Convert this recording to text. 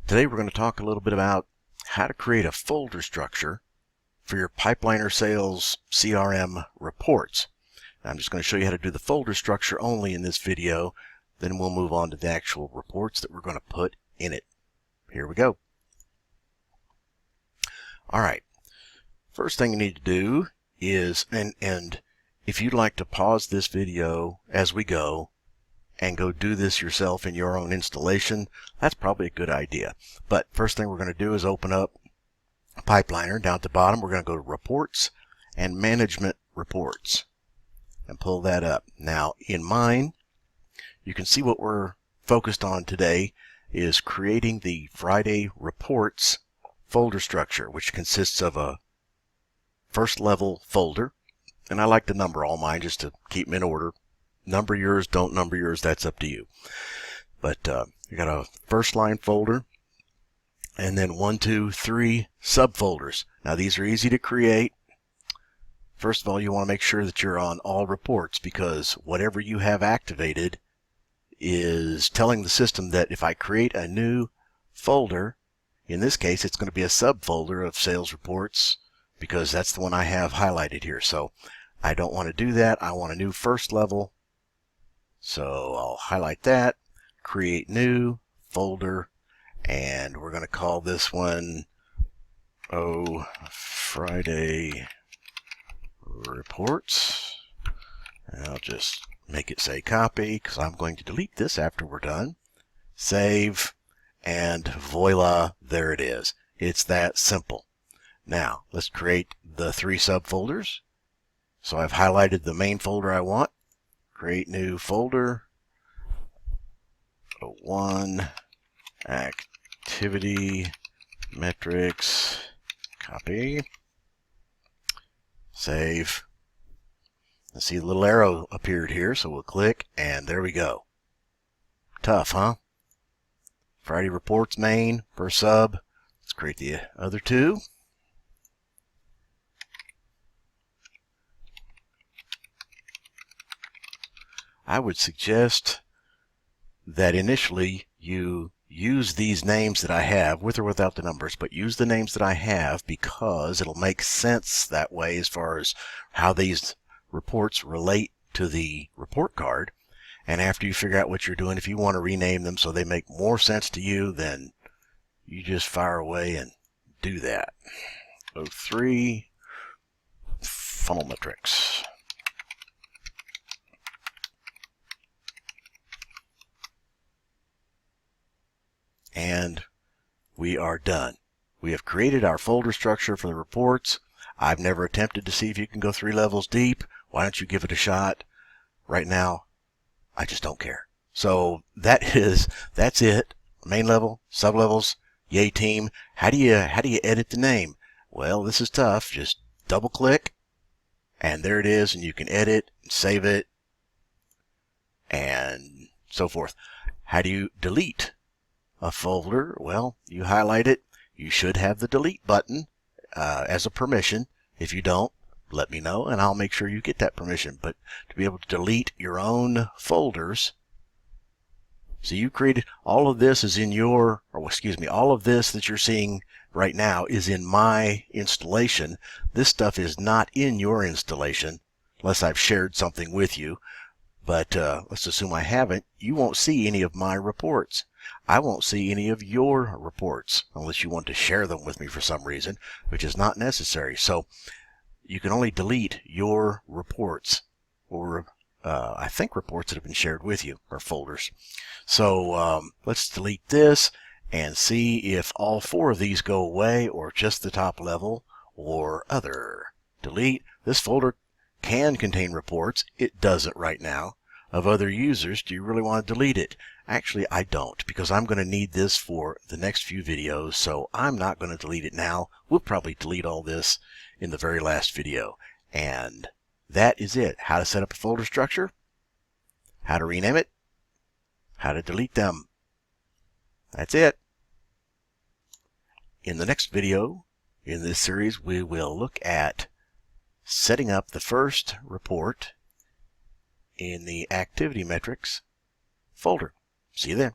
Today we're going to talk a little bit about how to create a folder structure for your Pipeliner Sales CRM reports. I'm just going to show you how to do the folder structure only in this video, then we'll move on to the actual reports that we're going to put in it. Here we go. Alright, first thing you need to do is, and if you'd like to pause this video as we go and go do this yourself in your own installation, that's probably a good idea. But first thing we're going to do is open up Pipeliner. Down at the bottom, we're going to go to Reports and Management Reports and pull that up. Now, in mine, you can see what we're focused on today is creating the Friday Reports folder structure, which consists of a first level folder. And I like to number all mine just to keep them in order. Number yours, don't number yours, that's up to you. But you got a first line folder and then 1, 2, 3 subfolders. Now these are easy to create. First of all, you want to make sure that you're on all reports, because whatever you have activated is telling the system that if I create a new folder, in this case it's going to be a subfolder of sales reports, because that's the one I have highlighted here. So I don't want to do that. I want a new first level. So I'll highlight that, create new folder, and we're going to call this one Friday Reports. And I'll just make it say copy, because I'm going to delete this after we're done. Save, and voila, there it is. It's that simple. Now let's create the 3 subfolders. So I've highlighted the main folder I want. Create new folder, 1, activity, metrics, copy, save. Let's see, the little arrow appeared here, so we'll click, and there we go. Tough, huh? Friday Reports main per sub. Let's create the other 2. I would suggest that initially you use these names that I have, with or without the numbers, but use the names that I have, because it'll make sense that way as far as how these reports relate to the report card. And after you figure out what you're doing, if you want to rename them so they make more sense to you, then you just fire away and do that. 03 funnel metrics. And we are done. We have created our folder structure for the reports. I've never attempted to see if you can go 3 levels deep. Why don't you give it a shot? Right now, I just don't care. So that's it. Main level, sub levels, yay team. How do you edit the name? Well, this is tough. Just double click, and there it is, and you can edit, save it, and so forth. How do you delete a folder? Well, you highlight it. You should have the delete button as a permission. If you don't, let me know and I'll make sure you get that permission. But to be able to delete your own folders, so you created all of this is in your, or excuse me, all of this that you're seeing right now is in my installation. This stuff is not in your installation unless I've shared something with you. But let's assume I haven't. You won't see any of my reports. I won't see any of your reports unless you want to share them with me for some reason, which is not necessary. So you can only delete your reports, or I think reports that have been shared with you, or folders. So let's delete this and see if all 4 of these go away, or just the top level, or other. Delete. This folder can contain reports. It doesn't right now. Of other users. Do you really want to delete it? Actually, I don't, because I'm going to need this for the next few videos, so I'm not going to delete it now. We'll probably delete all this in the very last video. And that is it. How to set up a folder structure, how to rename it, how to delete them. That's it. In the next video in this series, we will look at setting up the first report in the activity metrics folder. See you then.